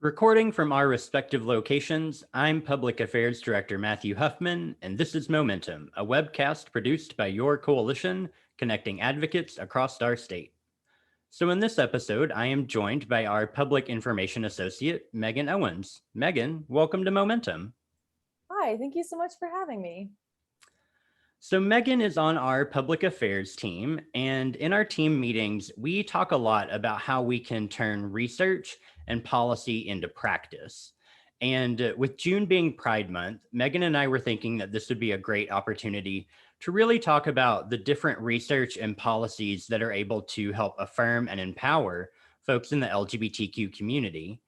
Recording from our respective locations, I'm Public Affairs Director Matthew Huffman, and this is Momentum, a webcast produced by your coalition connecting advocates across our state. So in this episode, I am joined by our Public Information Associate, Megan Owens. Megan, welcome to Momentum. Hi, thank you so much for having me. So Megan is on our public affairs team, and in our team meetings, we talk a lot about how we can turn research and policy into practice. And with June being Pride Month, Megan and I were thinking that this would be a great opportunity to really talk about the different research and policies that are able to help affirm and empower folks in the LGBTQ community.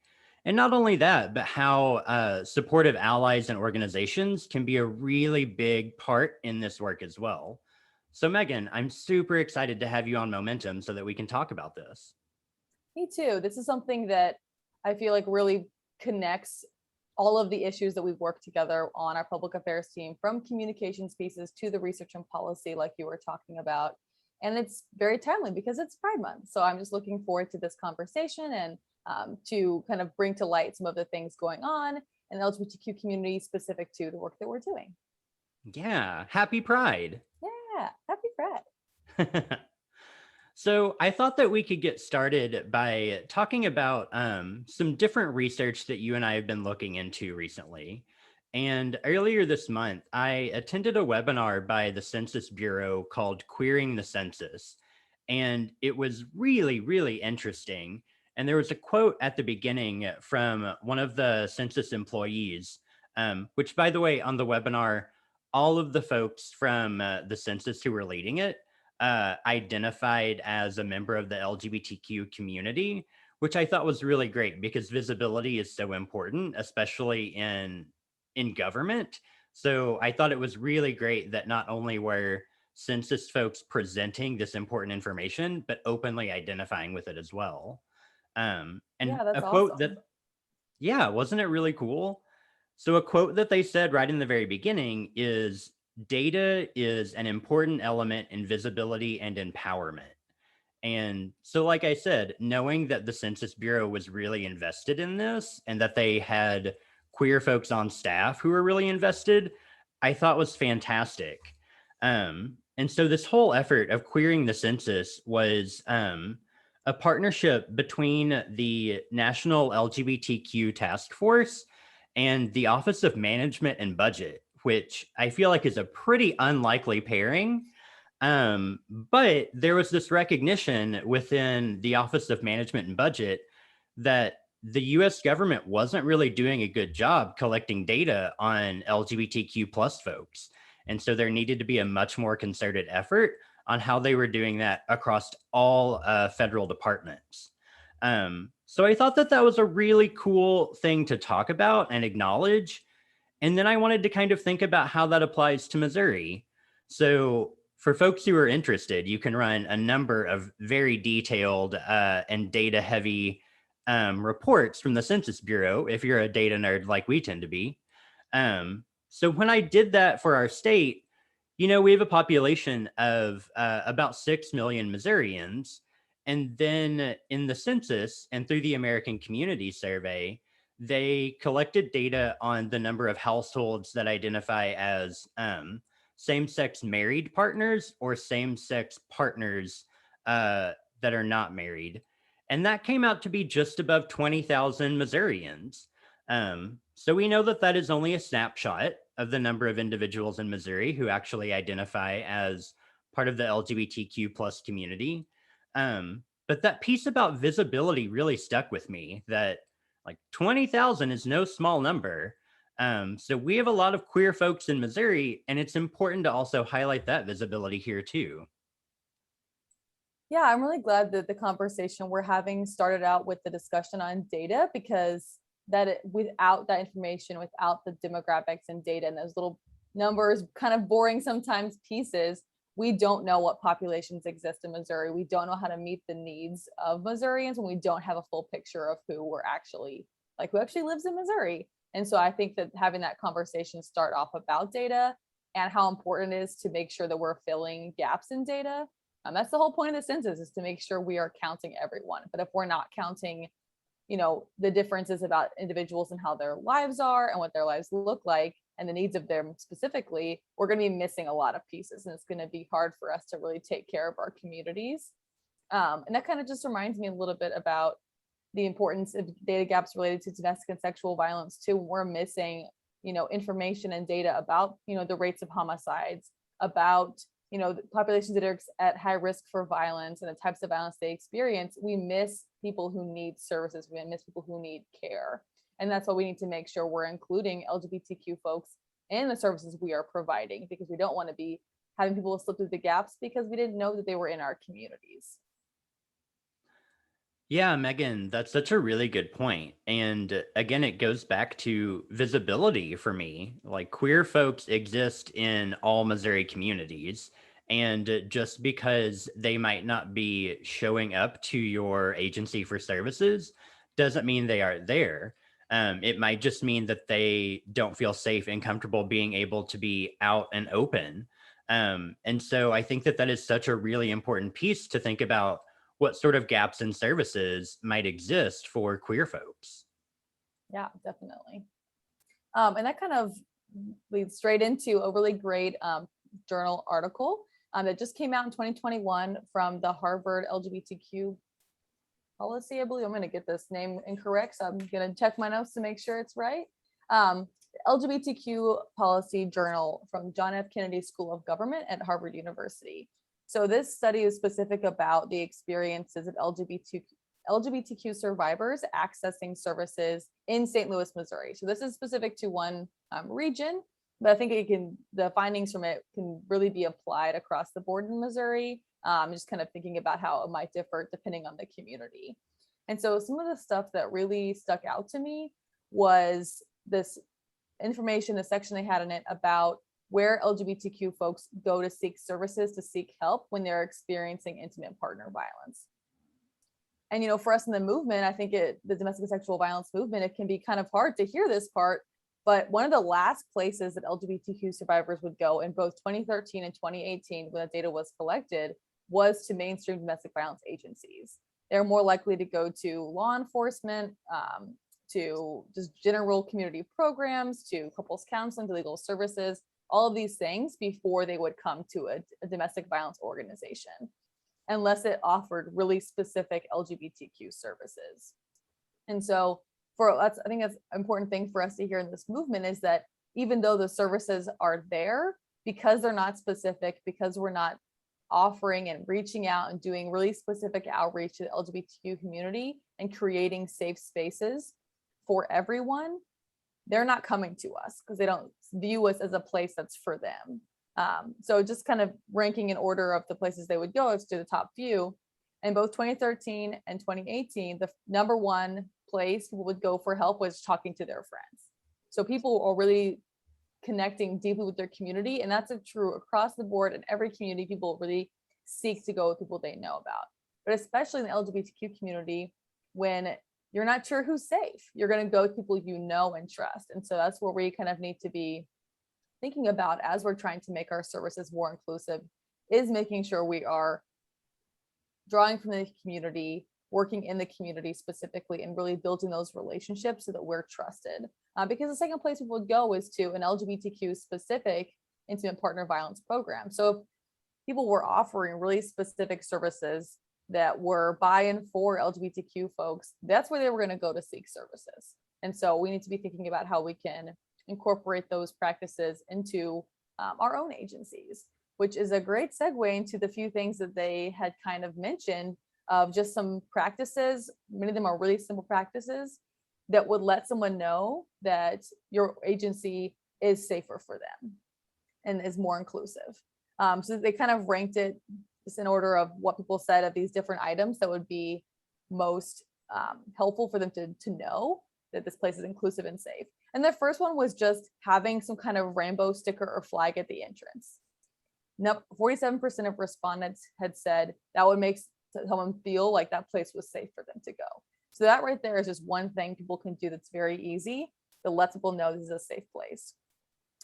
And not only that, but how supportive allies and organizations can be a really big part in this work as well. So Megan, I'm super excited to have you on Momentum so that we can talk about this. Me too. This is something that I feel like really connects all of the issues that we've worked together on our public affairs team, from communications pieces to the research and policy, like you were talking about. And it's very timely because it's Pride Month. So I'm just looking forward to this conversation and to kind of bring to light some of the things going on in the LGBTQ community specific to the work that we're doing. Yeah, happy Pride. Yeah, happy Pride. So I thought that we could get started by talking about some different research that you and I have been looking into recently. And earlier this month, I attended a webinar by the Census Bureau called Queering the Census. And it was really, really interesting. And there was a quote at the beginning from one of the Census employees, which, by the way, on the webinar, all of the folks from the Census who were leading it identified as a member of the LGBTQ community, which I thought was really great because visibility is so important, especially in government. So I thought it was really great that not only were census folks presenting this important information, but openly identifying with it as well. And Yeah, that's a quote awesome. that, yeah, wasn't it really cool? So a quote that they said right in the very beginning is, data is an important element in visibility and empowerment. And so, like I said, knowing that the Census Bureau was really invested in this and that they had queer folks on staff who were really invested, I thought was fantastic. And so this whole effort of queering the census was a partnership between the National LGBTQ Task Force and the Office of Management and Budget, which I feel like is a pretty unlikely pairing. But there was this recognition within the Office of Management and Budget that the US government wasn't really doing a good job collecting data on LGBTQ plus folks. And so there needed to be a much more concerted effort on how they were doing that across all federal departments. So I thought that that was a really cool thing to talk about and acknowledge. And then I wanted to kind of think about how that applies to Missouri. So for folks who are interested, you can run a number of very detailed and data heavy reports from the Census Bureau if you're a data nerd like we tend to be. So when I did that for our state, you know, we have a population of about 6 million Missourians. And then in the census and through the American Community Survey, they collected data on the number of households that identify as same-sex married partners or same-sex partners that are not married. And that came out to be just above 20,000 Missourians. So we know that that is only a snapshot of the number of individuals in Missouri who actually identify as part of the LGBTQ plus community. But that piece about visibility really stuck with me, that like 20,000 is no small number. So we have a lot of queer folks in Missouri, and it's important to also highlight that visibility here too. Yeah, I'm really glad that the conversation we're having started out with the discussion on data, because without that information, without the demographics and data and those little numbers, kind of boring sometimes pieces, we don't know what populations exist in Missouri. We don't know how to meet the needs of Missourians when we don't have a full picture of who actually lives in Missouri. And so I think that having that conversation start off about data and how important it is to make sure that we're filling gaps in data. That's the whole point of the census, is to make sure we are counting everyone. But if we're not counting the differences about individuals and how their lives are and what their lives look like and the needs of them specifically, we're going to be missing a lot of pieces, and it's going to be hard for us to really take care of our communities. And that kind of just reminds me a little bit about the importance of data gaps related to domestic and sexual violence too. We're missing, information and data about, the rates of homicides, about, the populations that are at high risk for violence and the types of violence they experience. We miss people who need services. We miss people who need care. And that's why we need to make sure we're including LGBTQ folks in the services we are providing, because we don't want to be having people slip through the gaps because we didn't know that they were in our communities. Yeah, Megan, that's such a really good point. And again, it goes back to visibility for me. Like, queer folks exist in all Missouri communities. And just because they might not be showing up to your agency for services doesn't mean they aren't there. It might just mean that they don't feel safe and comfortable being able to be out and open. And so I think that that is such a really important piece to think about what sort of gaps in services might exist for queer folks. Yeah, definitely. And that kind of leads straight into a really great journal article that just came out in 2021 from the Harvard LGBTQ policy. I believe I'm going to get this name incorrect, so I'm going to check my notes to make sure it's right. LGBTQ policy journal from John F. Kennedy School of Government at Harvard University. So this study is specific about the experiences of LGBTQ survivors accessing services in St. Louis, Missouri. So this is specific to one region, but I think the findings from it can really be applied across the board in Missouri. Just kind of thinking about how it might differ depending on the community. And so some of the stuff that really stuck out to me was this information, the section they had in it about where LGBTQ folks go to seek services, to seek help when they're experiencing intimate partner violence. And, for us in the movement, I think the domestic and sexual violence movement, it can be kind of hard to hear this part, but one of the last places that LGBTQ survivors would go in both 2013 and 2018, when the data was collected, was to mainstream domestic violence agencies. They're more likely to go to law enforcement, to just general community programs, to couples counseling, to legal services, all of these things before they would come to a domestic violence organization, unless it offered really specific LGBTQ services. And so I think that's an important thing for us to hear in this movement, is that even though the services are there, because they're not specific, because we're not offering and reaching out and doing really specific outreach to the LGBTQ community and creating safe spaces for everyone, they're not coming to us because they don't view us as a place that's for them. So just kind of ranking in order of the places they would go is to the top few. In both 2013 and 2018, the number one place people would go for help was talking to their friends. So people are really connecting deeply with their community, and that's true across the board. In every community, people really seek to go with people they know about. But especially in the LGBTQ community, when you're not sure who's safe, you're going to go with people you know and trust. And so that's where we kind of need to be thinking about as we're trying to make our services more inclusive, is making sure we are drawing from the community, working in the community specifically, and really building those relationships so that we're trusted. Because the second place we would go is to an LGBTQ specific intimate partner violence program. So if people were offering really specific services that were by and for LGBTQ folks, that's where they were going to go to seek services. And so we need to be thinking about how we can incorporate those practices into our own agencies, which is a great segue into the few things that they had kind of mentioned of just some practices. Many of them are really simple practices that would let someone know that your agency is safer for them and is more inclusive. So they kind of ranked it just in order of what people said of these different items that would be most helpful for them to know that this place is inclusive and safe. And the first one was just having some kind of rainbow sticker or flag at the entrance. Now, 47% of respondents had said that would make someone feel like that place was safe for them to go. So that right there is just one thing people can do that's very easy that lets people know this is a safe place.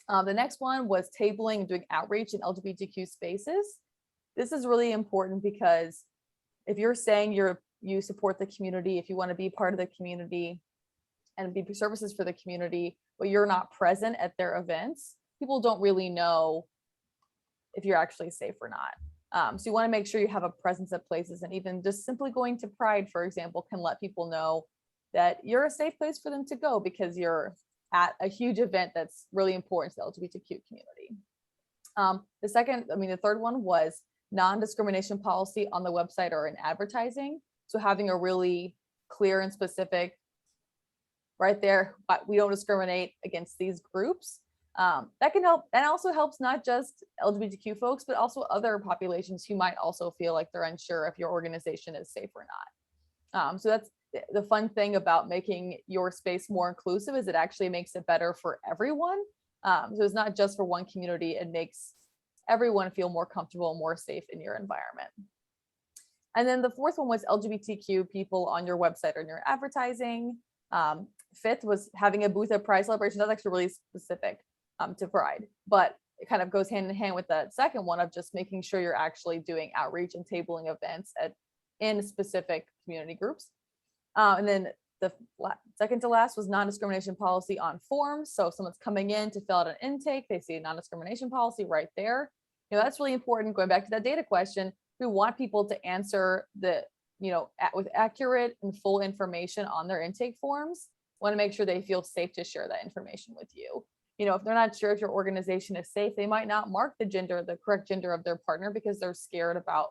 The next one was tabling and doing outreach in LGBTQ spaces. This is really important because if you're saying you're you support the community, if you want to be part of the community and be services for the community, but you're not present at their events, people don't really know if you're actually safe or not. So you want to make sure you have a presence at places, and even just simply going to Pride, for example, can let people know that you're a safe place for them to go because you're at a huge event that's really important to the LGBTQ community. The third one was non-discrimination policy on the website or in advertising. So having a really clear and specific right there, but we don't discriminate against these groups. That can help, and also helps not just LGBTQ folks, but also other populations who might also feel like they're unsure if your organization is safe or not. So that's the fun thing about making your space more inclusive, is it actually makes it better for everyone. So it's not just for one community, it makes everyone feel more comfortable, more safe in your environment. And then the fourth one was LGBTQ people on your website or in your advertising. Fifth was having a booth at Pride celebration. That's actually really specific to Pride, but it kind of goes hand in hand with that second one of just making sure you're actually doing outreach and tabling events in specific community groups. And then the second to last was non-discrimination policy on forms. So if someone's coming in to fill out an intake, they see a non-discrimination policy right there. That's really important. Going back to that data question, we want people to answer with accurate and full information on their intake forms. Want to make sure they feel safe to share that information with you. If they're not sure if your organization is safe, they might not mark the correct gender of their partner because they're scared about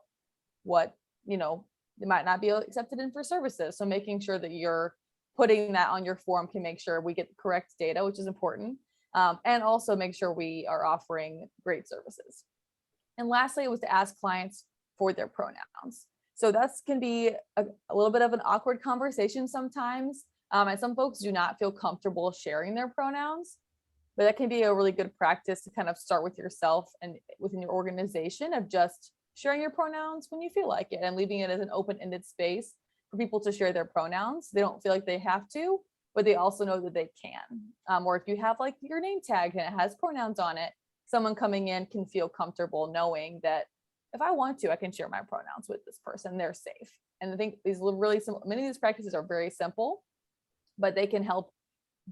what, they might not be accepted in for services. So making sure that you're putting that on your form can make sure we get the correct data, which is important. And also make sure we are offering great services. And lastly, it was to ask clients for their pronouns. So that can be a little bit of an awkward conversation sometimes. And some folks do not feel comfortable sharing their pronouns, but that can be a really good practice to kind of start with yourself and within your organization of just sharing your pronouns when you feel like it and leaving it as an open-ended space for people to share their pronouns. They don't feel like they have to, but they also know that they can. Or if you have like your name tag and it has pronouns on it, someone coming in can feel comfortable knowing that if I want to, I can share my pronouns with this person, they're safe. And I think these really simple, many of these practices are very simple, but they can help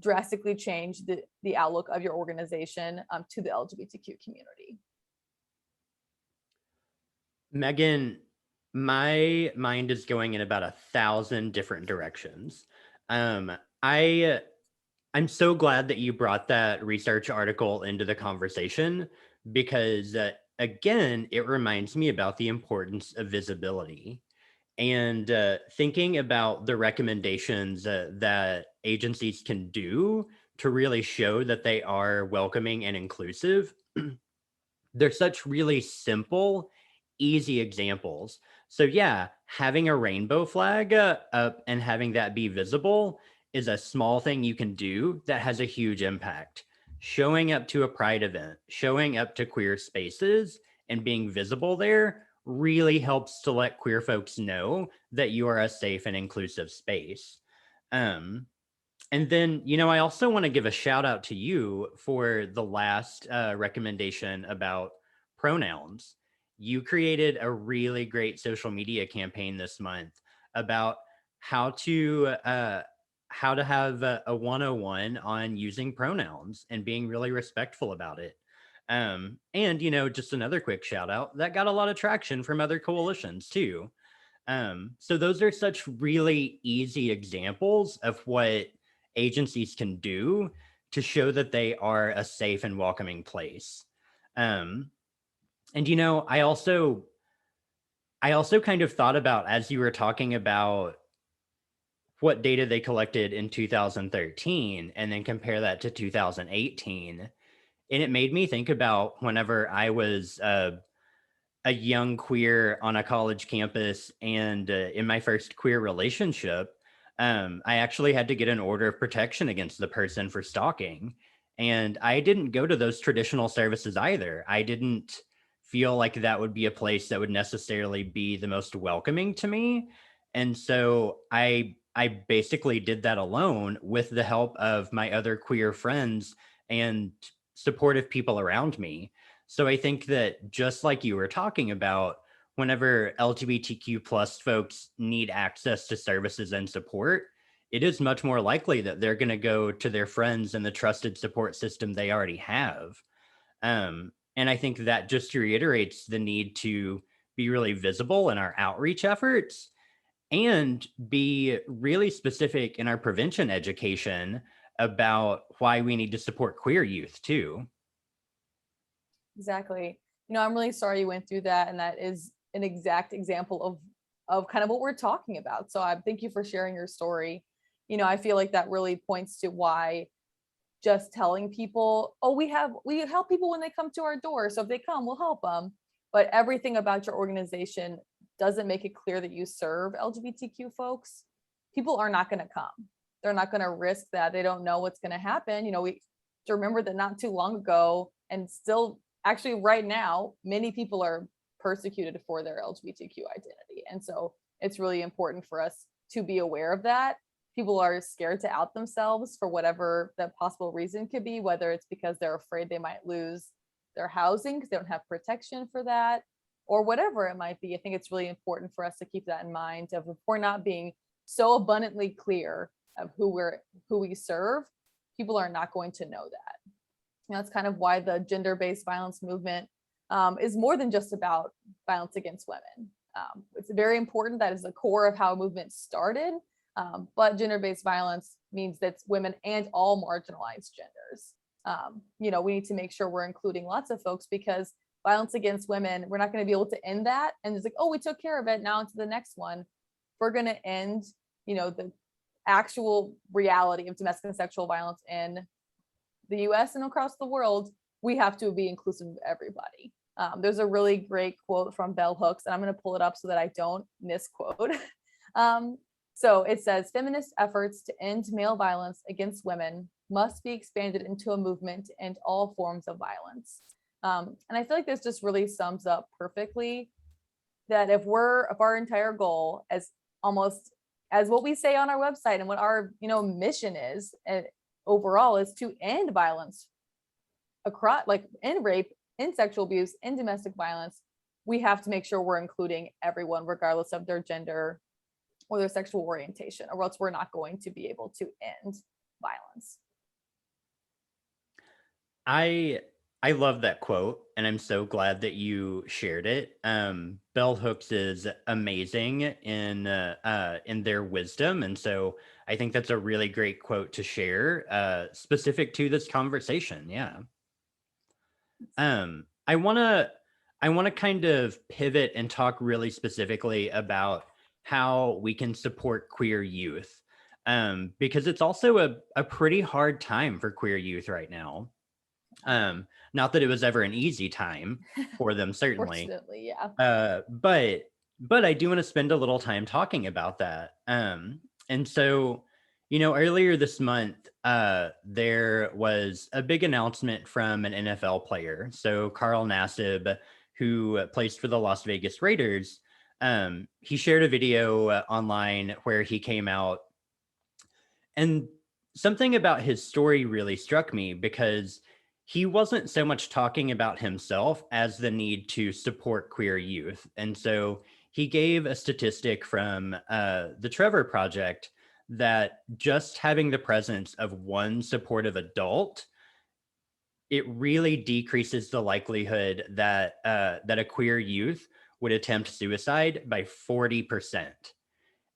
drastically change the outlook of your organization to the LGBTQ community. Megan, my mind is going in about 1,000 different directions. I'm so glad that you brought that research article into the conversation because, again, it reminds me about the importance of visibility and thinking about the recommendations that agencies can do to really show that they are welcoming and inclusive. They're such really simple, easy examples. So yeah, having a rainbow flag up and having that be visible is a small thing you can do that has a huge impact. Showing up to a Pride event, showing up to queer spaces and being visible there really helps to let queer folks know that you are a safe and inclusive space. And then, I also want to give a shout out to you for the last recommendation about pronouns. You created a really great social media campaign this month about how to have a 101 on using pronouns and being really respectful about it. And, just another quick shout out that got a lot of traction from other coalitions too. So those are such really easy examples of what agencies can do to show that they are a safe and welcoming place. And I also kind of thought about, as you were talking about what data they collected in 2013 and then compare that to 2018, and it made me think about whenever I was a young queer on a college campus and in my first queer relationship, I actually had to get an order of protection against the person for stalking. And I didn't go to those traditional services either. I didn't feel like that would be a place that would necessarily be the most welcoming to me. And so I basically did that alone with the help of my other queer friends and supportive people around me. So I think that just like you were talking about, whenever LGBTQ plus folks need access to services and support, it is much more likely that they're going to go to their friends and the trusted support system they already have. And I think that just reiterates the need to be really visible in our outreach efforts and be really specific in our prevention education about why we need to support queer youth too. Exactly. I'm really sorry you went through that, and that is an exact example of kind of what we're talking about. So I thank you for sharing your story. I feel like that really points to why just telling people, oh, we help people when they come to our door, so if they come, we'll help them. But everything about your organization doesn't make it clear that you serve LGBTQ folks. People are not going to come. They're not going to risk that. They don't know what's going to happen. We to remember that not too long ago, and still actually right now, many people are persecuted for their LGBTQ identity. And so it's really important for us to be aware of that. People are scared to out themselves for whatever the possible reason could be, whether it's because they're afraid they might lose their housing because they don't have protection for that, or whatever it might be. I think it's really important for us to keep that in mind of if we're not being so abundantly clear of who we serve, people are not going to know that. That's kind of why the gender-based violence movement is more than just about violence against women. It's very important. That is the core of how a movement started. But gender-based violence means that's women and all marginalized genders. We need to make sure we're including lots of folks, because violence against women, we're not going to be able to end that. And it's like, oh, we took care of it, now into the next one. We're going to end, the actual reality of domestic and sexual violence in the US and across the world. We have to be inclusive of everybody. There's a really great quote from Bell Hooks, and I'm going to pull it up so that I don't misquote. So it says, feminist efforts to end male violence against women must be expanded into a movement to end all forms of violence. And I feel like this just really sums up perfectly that if our entire goal, as what we say on our website and what our mission is overall, is to end violence across, like end rape, end sexual abuse, end domestic violence, we have to make sure we're including everyone regardless of their gender or their sexual orientation, or else we're not going to be able to end violence. I love that quote, and I'm so glad that you shared it. Bell Hooks is amazing in their wisdom, and so I think that's a really great quote to share, specific to this conversation. Yeah. I wanna kind of pivot and talk really specifically about how we can support queer youth, because it's also a pretty hard time for queer youth right now. Not that it was ever an easy time for them, certainly. Fortunately, yeah. But I do want to spend a little time talking about that. And so, earlier this month, there was a big announcement from an NFL player. So Carl Nassib, who plays for the Las Vegas Raiders, he shared a video online where he came out, and something about his story really struck me, because he wasn't so much talking about himself as the need to support queer youth. And so he gave a statistic from the Trevor Project that just having the presence of one supportive adult, it really decreases the likelihood that that a queer youth would attempt suicide by 40%.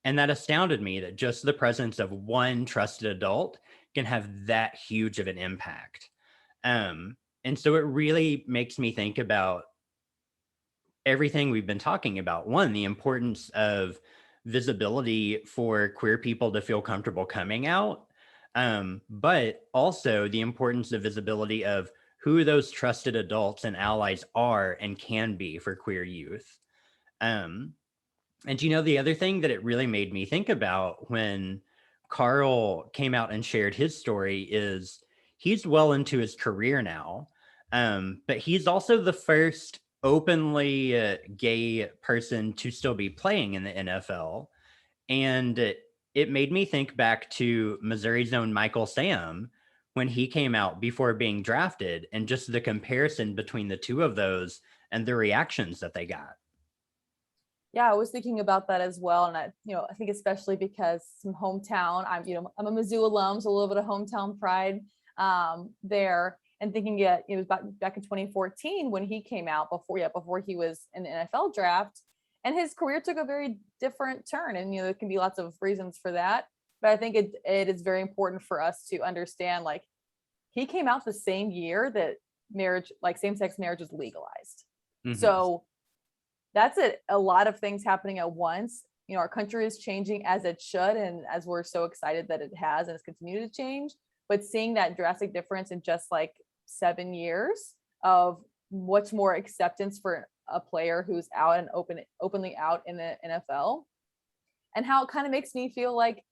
And that astounded me, that just the presence of one trusted adult can have that huge of an impact. And so it really makes me think about everything we've been talking about. One, the importance of visibility for queer people to feel comfortable coming out, but also the importance of visibility of who those trusted adults and allies are and can be for queer youth. And the other thing that it really made me think about when Carl came out and shared his story is he's well into his career now, but he's also the first openly gay person to still be playing in the NFL. And it made me think back to Missouri's own Michael Sam when he came out before being drafted, and just the comparison between the two of those and the reactions that they got. Yeah, I was thinking about that as well. And I think especially because some hometown, I'm a Mizzou alum, so a little bit of hometown pride there. And thinking it was back in 2014 when he came out before he was in the NFL draft. And his career took a very different turn. And, there can be lots of reasons for that. But I think it is very important for us to understand, like, he came out the same year that marriage, like same-sex marriage, was legalized. Mhm. So that's it. A lot of things happening at once. Our country is changing as it should, and as we're so excited that it has and it's continued to change. But seeing that drastic difference in just like 7 years of much more acceptance for a player who's out and openly out in the NFL, and how it kind of makes me feel like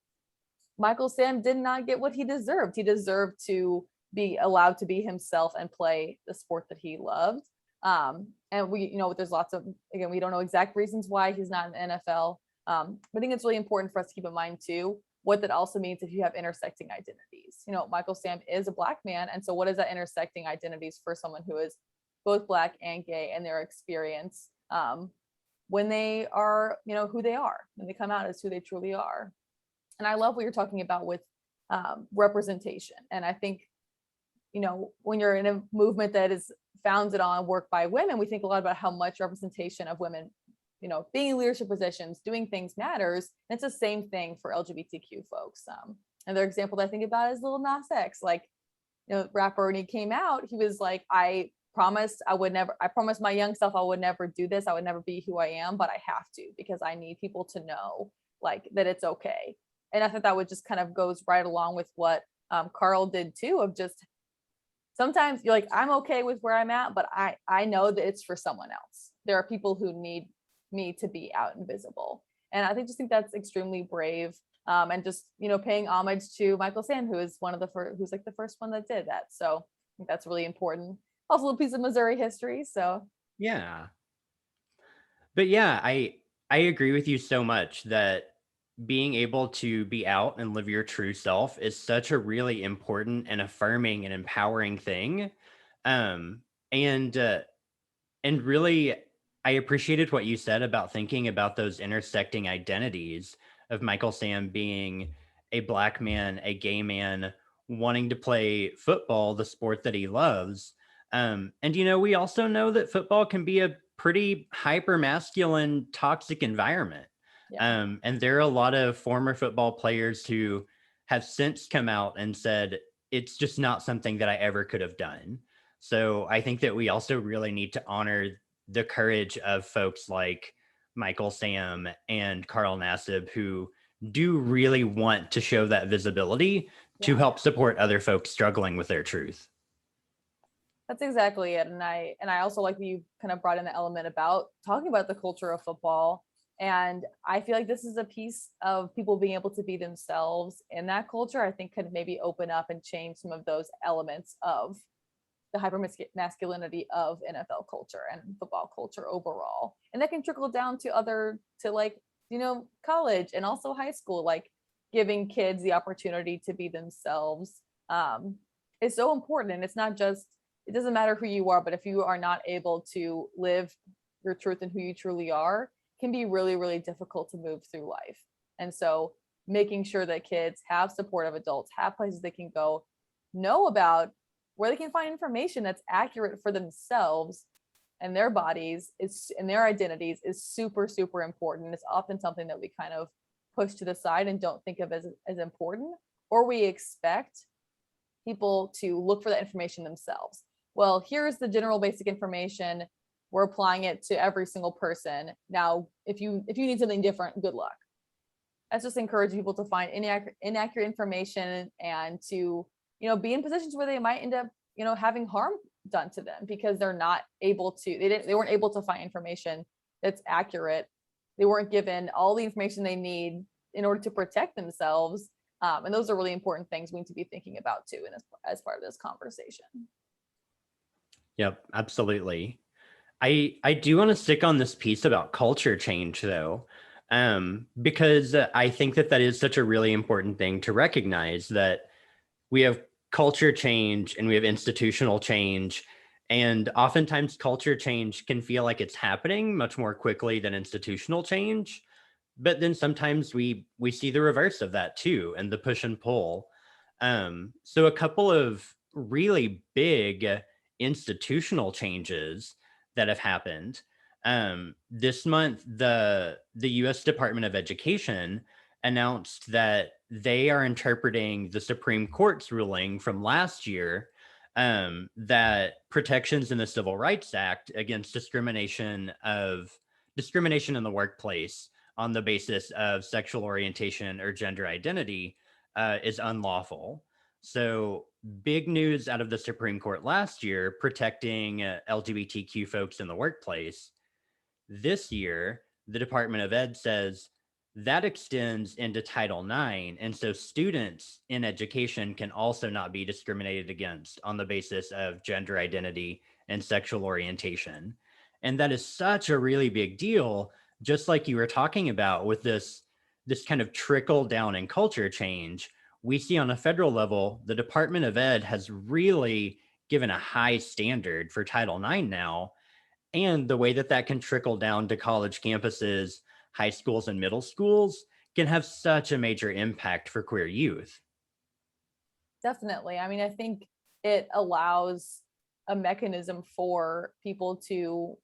Michael Sam did not get what he deserved. He deserved to be allowed to be himself and play the sport that he loved. And there's lots of, again, we don't know exact reasons why he's not in the NFL. But I think it's really important for us to keep in mind too, what that also means if you have intersecting identities. Michael Sam is a Black man. And so what is that intersecting identities for someone who is both Black and gay, and their experience when they are, who they are, when they come out as who they truly are. And I love what you're talking about with representation. And I think, when you're in a movement that is founded on work by women, we think a lot about how much representation of women, being in leadership positions, doing things matters. And it's the same thing for LGBTQ folks. Another example that I think about is Lil Nas X, like, rapper, when he came out, he was like, I promised my young self I would never do this. I would never be who I am, but I have to, because I need people to know, like, that it's okay. And I thought that would just kind of goes right along with what Carl did too, of just sometimes you're like, I'm okay with where I'm at, but I know that it's for someone else. There are people who need me to be out and visible. And I think that's extremely brave. And just, paying homage to Michael Sam, who is who's like the first one that did that. So I think that's really important. Also a little piece of Missouri history. So Yeah. But yeah, I agree with you so much that being able to be out and live your true self is such a really important and affirming and empowering thing. Um, and and really, I appreciated what you said about thinking about those intersecting identities of Michael Sam being a Black man, a gay man, wanting to play football, the sport that he loves. And we also know that football can be a pretty hyper masculine, toxic environment. yeah. And there are a lot of former football players who have since come out and said, it's just not something that I ever could have done. So I think that we also really need to honor the courage of folks like Michael Sam and Carl Nassib, who do really want to show that visibility to Yeah. help support other folks struggling with their truth. That's exactly it. And I also like that you kind of brought in the element about talking about the culture of football. And I feel like this is a piece of people being able to be themselves in that culture. I think could maybe open up and change some of those elements of the hyper masculinity of NFL culture and football culture overall. And that can trickle down to like, college and also high school, like giving kids the opportunity to be themselves is so important. And it's not just, it doesn't matter who you are, but if you are not able to live your truth and who you truly are, can be really, really difficult to move through life. And so making sure that kids have supportive adults, have places they can go, know about where they can find information that's accurate for themselves and their bodies and their identities is super, super important. It's often something that we kind of push to the side and don't think of as important, or we expect people to look for that information themselves. Well, here's the general basic information. We're applying it to every single person. Now, if you need something different, good luck. That's just encouraging people to find inaccurate information and to, be in positions where they might end up, having harm done to them because they're not able to, they weren't able to find information that's accurate. They weren't given all the information they need in order to protect themselves. And those are really important things we need to be thinking about too, as part of this conversation. Yep, absolutely. I do want to stick on this piece about culture change though, because I think that is such a really important thing to recognize, that we have culture change and we have institutional change, And oftentimes culture change can feel like it's happening much more quickly than institutional change. But then sometimes we see the reverse of that too, and the push and pull. So a couple of really big institutional changes that have happened. This month, the U.S. Department of Education announced that they are interpreting the Supreme Court's ruling from last year, that protections in the Civil Rights Act against discrimination in the workplace on the basis of sexual orientation or gender identity is unlawful. So, big news out of the Supreme Court last year protecting LGBTQ folks in the workplace. This year, the Department of Ed says that extends into Title IX. And so students in education can also not be discriminated against on the basis of gender identity and sexual orientation. And that is such a really big deal, just like you were talking about with this kind of trickle down in culture change. We see on a federal level, the Department of Ed has really given a high standard for Title IX now, and the way that that can trickle down to college campuses, high schools, and middle schools can have such a major impact for queer youth. Definitely. I mean, I think it allows a mechanism for people to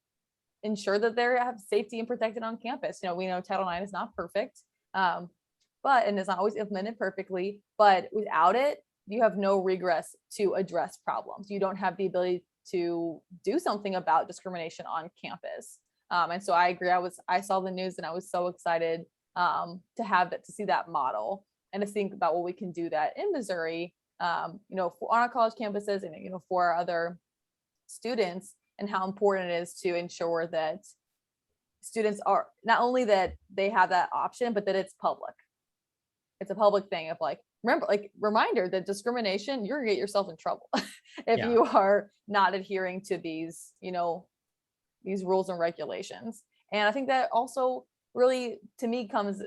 ensure that they have safety and protected on campus. We know Title IX is not perfect, and it's not always implemented perfectly. But without it, you have no regress to address problems. You don't have the ability to do something about discrimination on campus. And so I agree. I saw the news and I was so excited to see that model and to think about what we can do that in Missouri, on our college campuses and for our other students, and how important it is to ensure that students are not only that they have that option, but that it's public. It's a public thing of remember, reminder that discrimination, you're gonna get yourself in trouble if Yeah. you are not adhering to these rules and regulations. And I think that also really, to me, comes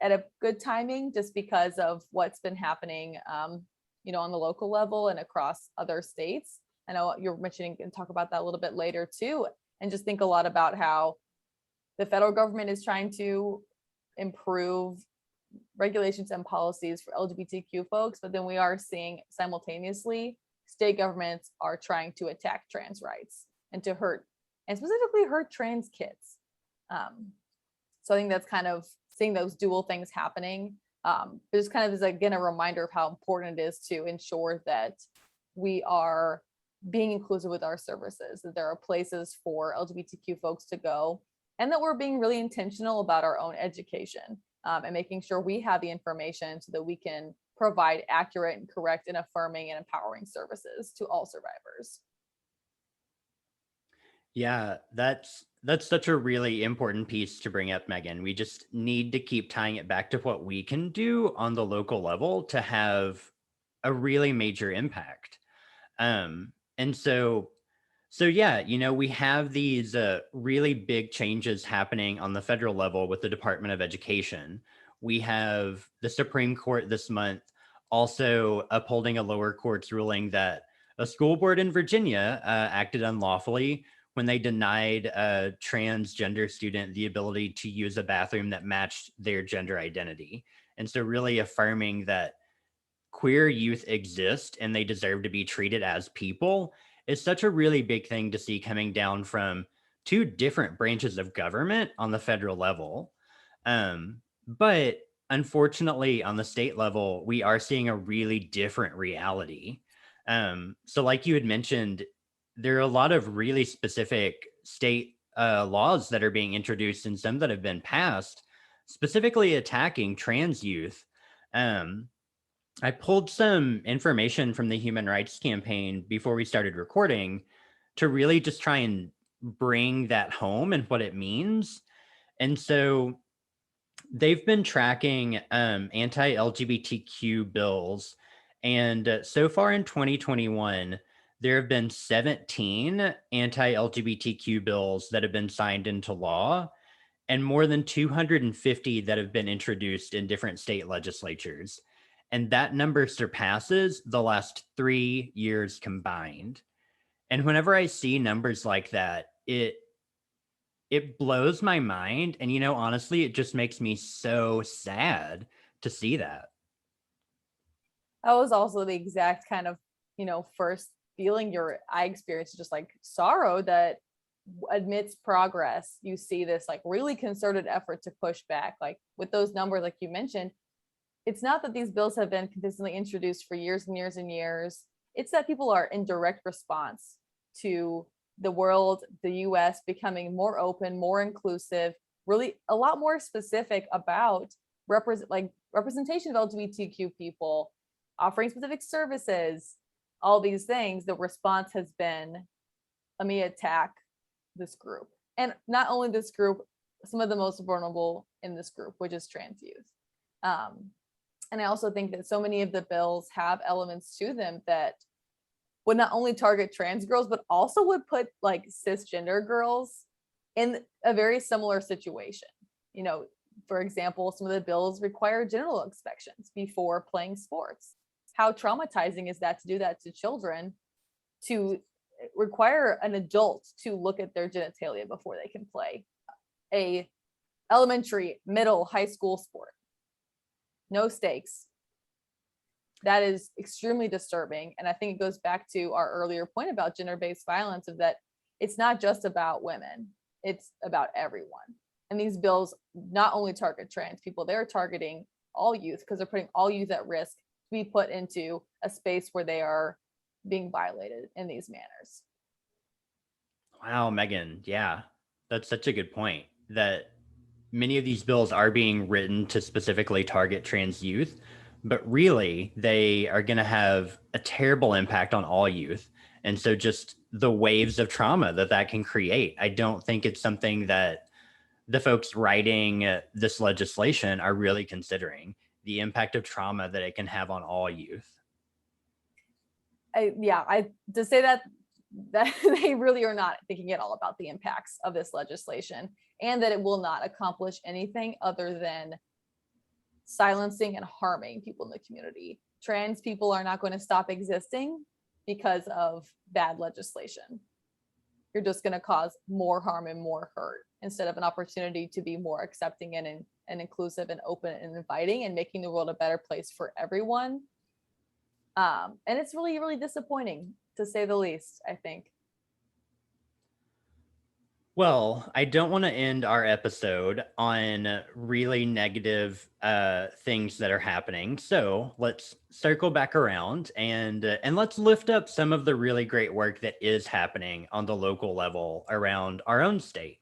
at a good timing, just because of what's been happening, on the local level and across other states. I know you're mentioning and talk about that a little bit later too, and just think a lot about how the federal government is trying to improve regulations and policies for LGBTQ folks, but then we are seeing simultaneously state governments are trying to attack trans rights and specifically hurt trans kids. So I think that's kind of seeing those dual things happening. But just kind of is again a reminder of how important it is to ensure that we are being inclusive with our services, that there are places for LGBTQ folks to go, and that we're being really intentional about our own education, and making sure we have the information so that we can provide accurate and correct and affirming and empowering services to all survivors. Yeah, that's such a really important piece to bring up, Megan. We just need to keep tying it back to what we can do on the local level to have a really major impact. And so yeah, we have these really big changes happening on the federal level with the Department of Education. We have the Supreme Court this month also upholding a lower court's ruling that a school board in Virginia acted unlawfully when they denied a transgender student the ability to use a bathroom that matched their gender identity. And so really affirming that queer youth exist and they deserve to be treated as people is such a really big thing to see coming down from two different branches of government on the federal level. But unfortunately, on the state level, we are seeing a really different reality. So, like you had mentioned, there are a lot of really specific state laws that are being introduced and some that have been passed, specifically attacking trans youth. Um, I pulled some information from the Human Rights Campaign before we started recording to really just try and bring that home and what it means. And so they've been tracking anti-LGBTQ bills. And so far in 2021, there have been 17 anti-LGBTQ bills that have been signed into law, and more than 250 that have been introduced in different state legislatures. And that number surpasses the last 3 years combined. And whenever I see numbers like that, it blows my mind. And, honestly, it just makes me so sad to see that. That was also the exact kind of, first feeling I experienced, just like sorrow that amidst progress, you see this like really concerted effort to push back. Like with those numbers, like you mentioned, it's not that these bills have been consistently introduced for years and years and years. It's that people are in direct response to the world, the US becoming more open, more inclusive, really a lot more specific about representation of LGBTQ people, offering specific services, all these things. The response has been, let me attack this group. And not only this group, some of the most vulnerable in this group, which is trans youth. And I also think that so many of the bills have elements to them that would not only target trans girls, but also would put like cisgender girls in a very similar situation. For example, some of the bills require genital inspections before playing sports. How traumatizing is that to do that to children, to require an adult to look at their genitalia before they can play a elementary, middle, high school sport? No stakes. That is extremely disturbing. And I think it goes back to our earlier point about gender-based violence, of that it's not just about women, it's about everyone. And these bills not only target trans people, they're targeting all youth, because they're putting all youth at risk to be put into a space where they are being violated in these manners. Wow, Megan. Yeah, that's such a good point, that many of these bills are being written to specifically target trans youth, but really they are going to have a terrible impact on all youth. And so just the waves of trauma that can create, I don't think it's something that the folks writing this legislation are really considering, the impact of trauma that it can have on all youth. I to say that they really are not thinking at all about the impacts of this legislation, and that it will not accomplish anything other than silencing and harming people in the community. Trans people are not going to stop existing because of bad legislation. You're just going to cause more harm and more hurt, instead of an opportunity to be more accepting and inclusive and open and inviting and making the world a better place for everyone. And it's really, really disappointing, to say the least, I think. Well, I don't want to end our episode on really negative things that are happening. So let's circle back around and let's lift up some of the really great work that is happening on the local level around our own state.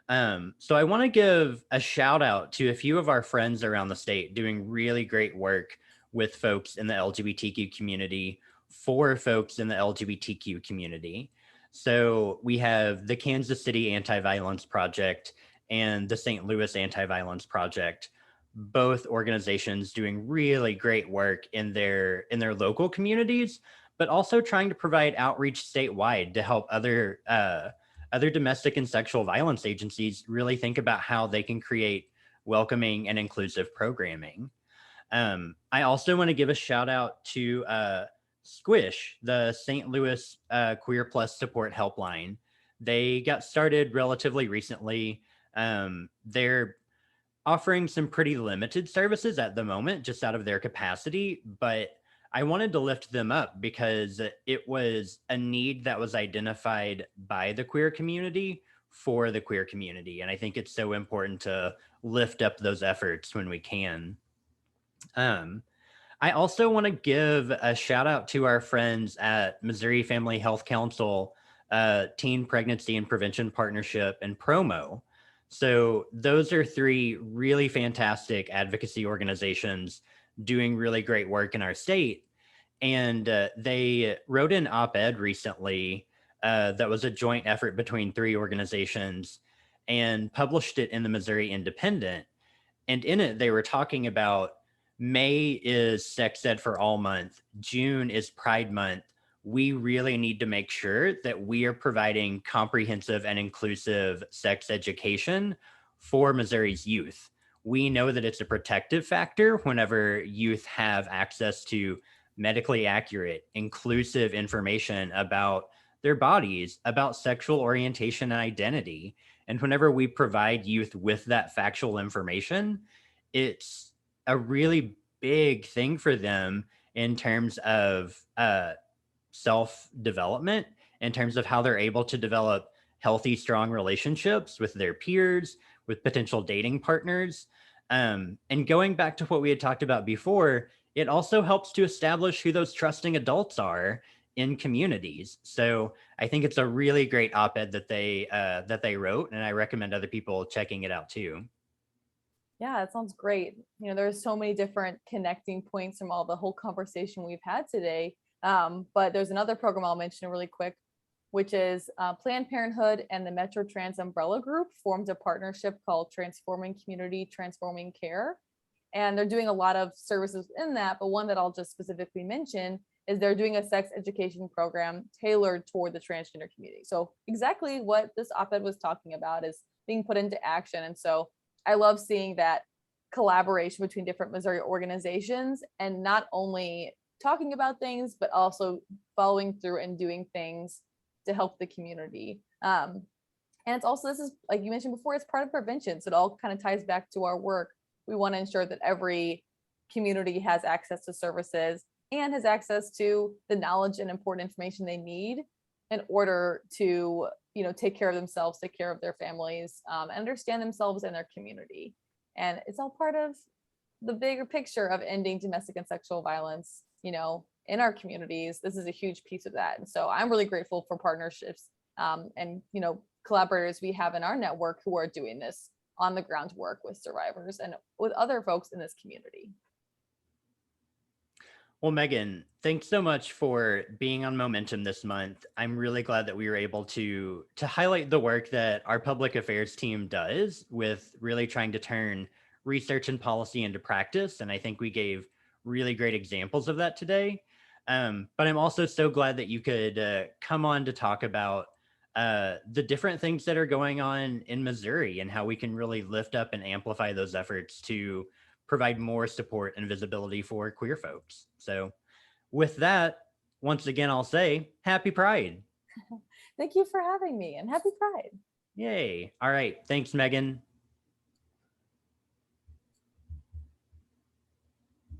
So I want to give a shout out to a few of our friends around the state doing really great work with folks in the LGBTQ community, for folks in the LGBTQ community. So we have the Kansas City Anti-Violence Project and the St. Louis Anti-Violence Project, both organizations doing really great work in their local communities, but also trying to provide outreach statewide to help other domestic and sexual violence agencies really think about how they can create welcoming and inclusive programming. I also want to give a shout out to Squish, the St. Louis Queer Plus Support Helpline. They got started relatively recently. They're offering some pretty limited services at the moment, just out of their capacity, but I wanted to lift them up because it was a need that was identified by the queer community for the queer community. And I think it's so important to lift up those efforts when we can. I also want to give a shout out to our friends at Missouri Family Health Council, Teen Pregnancy and Prevention Partnership, and Promo. So those are three really fantastic advocacy organizations doing really great work in our state. And they wrote an op-ed recently that was a joint effort between three organizations, and published it in the Missouri Independent. And in it, they were talking about May is Sex Ed for All Month. June is Pride Month. We really need to make sure that we are providing comprehensive and inclusive sex education for Missouri's youth. We know that it's a protective factor whenever youth have access to medically accurate, inclusive information about their bodies, about sexual orientation and identity. And whenever we provide youth with that factual information, it's a really big thing for them in terms of self development, in terms of how they're able to develop healthy, strong relationships with their peers, with potential dating partners. And going back to what we had talked about before, it also helps to establish who those trusting adults are in communities. So I think it's a really great op-ed that they wrote, and I recommend other people checking it out too. Yeah, it sounds great. There's so many different connecting points from all the whole conversation we've had today. But there's another program I'll mention really quick, which is Planned Parenthood and the Metro Trans Umbrella Group formed a partnership called Transforming Community, Transforming Care. And they're doing a lot of services in that, but one that I'll just specifically mention is they're doing a sex education program tailored toward the transgender community. So exactly what this op-ed was talking about is being put into action. And so I love seeing that collaboration between different Missouri organizations, and not only talking about things, but also following through and doing things to help the community. And it's also, this is, like you mentioned before, it's part of prevention. So it all kind of ties back to our work. We want to ensure that every community has access to services and has access to the knowledge and important information they need in order to, take care of themselves, take care of their families, understand themselves and their community. And it's all part of the bigger picture of ending domestic and sexual violence, in our communities. This is a huge piece of that. And so I'm really grateful for partnerships and, collaborators we have in our network who are doing this on the ground work with survivors and with other folks in this community. Well, Megan, thanks so much for being on Momentum this month. I'm really glad that we were able to highlight the work that our public affairs team does with really trying to turn research and policy into practice. And I think we gave really great examples of that today. But I'm also so glad that you could come on to talk about the different things that are going on in Missouri and how we can really lift up and amplify those efforts to provide more support and visibility for queer folks. So, with that, once again, I'll say happy Pride. Thank you for having me, and happy Pride. Yay. All right. Thanks, Megan.